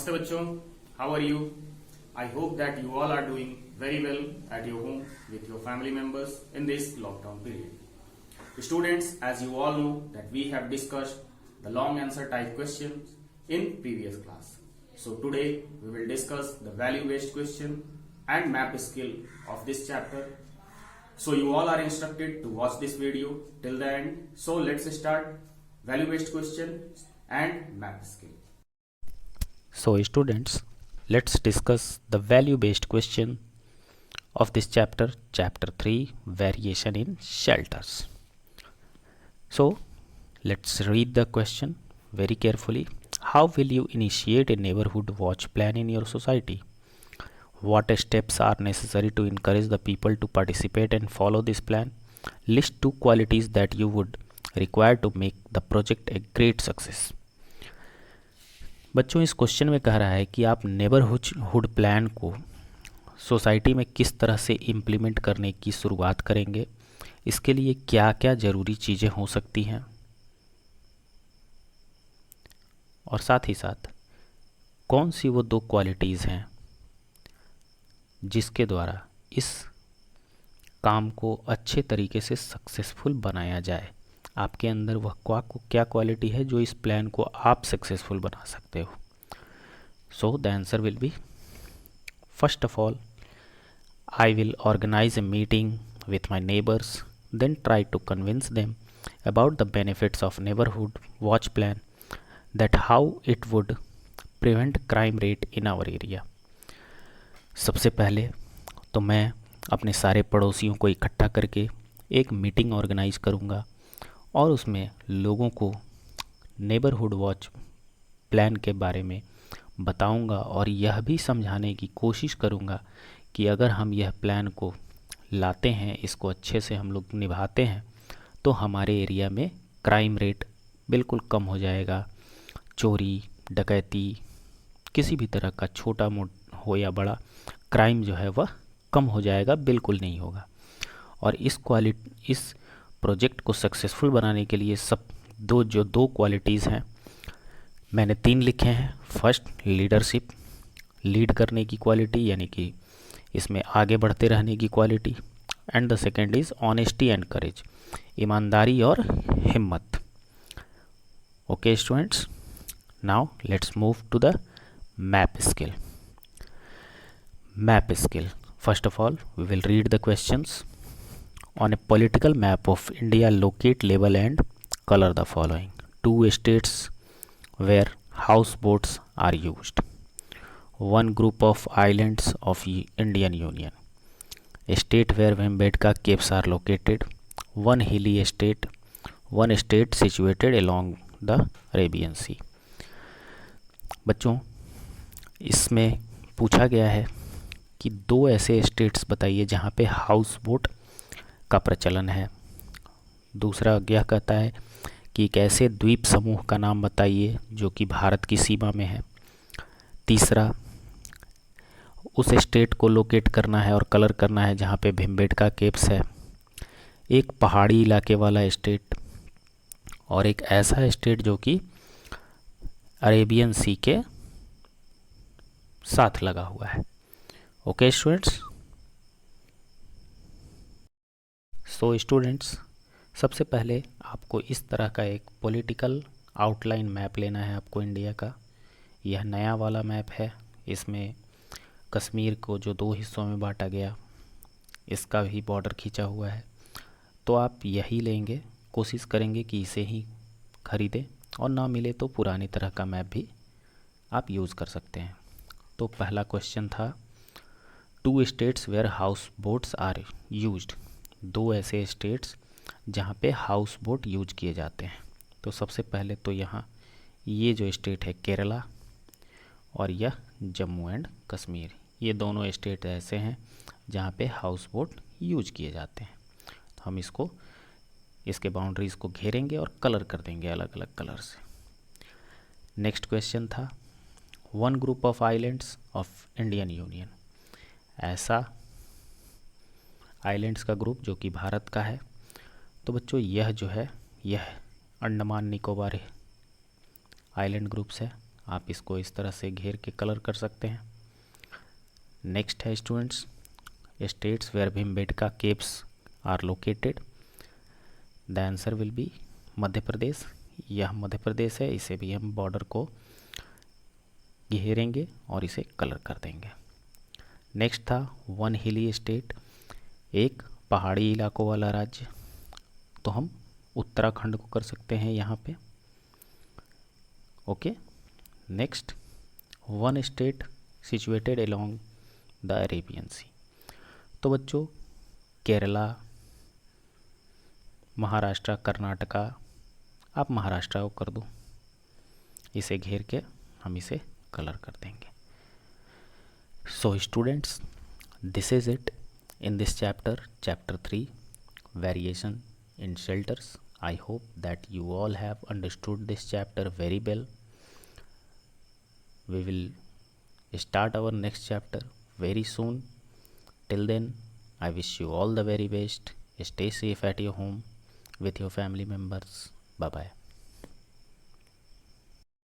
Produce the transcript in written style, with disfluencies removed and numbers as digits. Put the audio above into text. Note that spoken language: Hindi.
Namaste bachcho, how are you? I hope that you all are doing very well at your home with your family members in this lockdown period. Students, as you all know that we have discussed the long answer type questions in previous class. So today we will discuss the value based question and map skill of this chapter. So you all are instructed to watch this video till the end. So let's start value based question and map skill. So students, let's discuss the value based question of this chapter, chapter 3, variation in shelters. So let's read the question very carefully. How will you initiate a neighborhood watch plan in your society? What steps are necessary to encourage the people to participate and follow this plan? List 2 qualities that you would require to make the project a great success. बच्चों, इस क्वेश्चन में कह रहा है कि आप नेबरहुड प्लान को सोसाइटी में किस तरह से इम्प्लीमेंट करने की शुरुआत करेंगे, इसके लिए क्या क्या ज़रूरी चीज़ें हो सकती हैं, और साथ ही साथ कौन सी वो 2 क्वालिटीज़ हैं जिसके द्वारा इस काम को अच्छे तरीके से सक्सेसफुल बनाया जाए। आपके अंदर वह क्या क्वालिटी है जो इस प्लान को आप सक्सेसफुल बना सकते हो। So the answer will be, first of all, I will organise a meeting with my neighbours, then try to convince them about the benefits of neighbourhood watch plan, that how it would prevent crime rate in our area. सबसे पहले तो मैं अपने सारे पड़ोसियों को इकट्ठा करके एक मीटिंग ऑर्गेनाइज करूँगा और उसमें लोगों को नेबरहुड वॉच प्लान के बारे में बताऊंगा और यह भी समझाने की कोशिश करूंगा कि अगर हम यह प्लान को लाते हैं, इसको अच्छे से हम लोग निभाते हैं, तो हमारे एरिया में क्राइम रेट बिल्कुल कम हो जाएगा। चोरी, डकैती, किसी भी तरह का छोटा मोटा हो या बड़ा क्राइम जो है वह कम हो जाएगा, बिल्कुल नहीं होगा। और इस प्रोजेक्ट को सक्सेसफुल बनाने के लिए जो दो क्वालिटीज़ हैं, मैंने 3 लिखे हैं। फर्स्ट, लीडरशिप, लीड करने की क्वालिटी, यानी कि इसमें आगे बढ़ते रहने की quality, and the second is honesty and courage, ईमानदारी और हिम्मत। Okay students, now let's move to the map skill. Map skill. First of all, we will read the questions. On a political map of India, locate, label and color the following. 2 states where houseboats are used. 1 group of islands of Indian Union. A state where Bhimbetka caves are located. 1 hilly state. 1 state situated along the Arabian Sea. बच्चों, इसमें पूछा गया है कि 2 ऐसे स्टेट्स बताइए जहाँ पे हाउस बोट का प्रचलन है। दूसरा यह कहता है कि एक ऐसे द्वीप समूह का नाम बताइए जो कि भारत की सीमा में है। तीसरा, उस स्टेट को लोकेट करना है और कलर करना है जहाँ पे भीमबेटका केव्स है। एक पहाड़ी इलाके वाला स्टेट और एक ऐसा स्टेट जो कि अरेबियन सी के साथ लगा हुआ है। ओके स्टूडेंट्स, सो स्टूडेंट्स, सबसे पहले आपको इस तरह का एक पॉलिटिकल आउटलाइन मैप लेना है आपको इंडिया का। यह नया वाला मैप है। इसमें कश्मीर को जो 2 हिस्सों में बांटा गया, इसका भी बॉर्डर खींचा हुआ है। तो आप यही लेंगे, कोशिश करेंगे कि इसे ही खरीदें, और ना मिले तो पुरानी तरह का मैप भी आप यूज़ कर सकते हैं। तो पहला क्वेश्चन था 2 states where houseboats are used. 2 ऐसे स्टेट्स जहाँ पे हाउस बोट यूज किए जाते हैं। तो सबसे पहले तो यहाँ ये जो स्टेट है केरला, और यह जम्मू एंड कश्मीर, ये दोनों स्टेट ऐसे हैं जहाँ पे हाउस बोट यूज किए जाते हैं। तो हम इसके बाउंड्रीज़ को घेरेंगे और कलर कर देंगे अलग अलग कलर से। नेक्स्ट क्वेश्चन था 1 group of islands of Indian union. ऐसा आइलैंड्स का ग्रुप जो कि भारत का है। तो बच्चों, यह जो है यह अंडमान निकोबार आइलैंड ग्रुप्स है। आप इसको इस तरह से घेर के कलर कर सकते हैं। नेक्स्ट है students, states where Bhimbetka caves are located. The answer will be Madhya Pradesh. यह मध्य प्रदेश है, इसे भी हम बॉर्डर को घेरेंगे और इसे कलर कर देंगे। नेक्स्ट था वन हिली स्टेट, एक पहाड़ी इलाकों वाला राज्य, तो हम उत्तराखंड को कर सकते हैं यहाँ पे। Okay. Next one state situated along the Arabian sea, तो बच्चों केरला, महाराष्ट्र, कर्नाटका, आप महाराष्ट्र को कर दो, इसे घेर के हम इसे कलर कर देंगे। So students, this is it in this chapter, chapter 3, variation in shelters. I hope that you all have understood this chapter very well. We will start our next chapter very soon. Till then, I wish you all the very best. Stay safe at your home with your family members. Bye bye.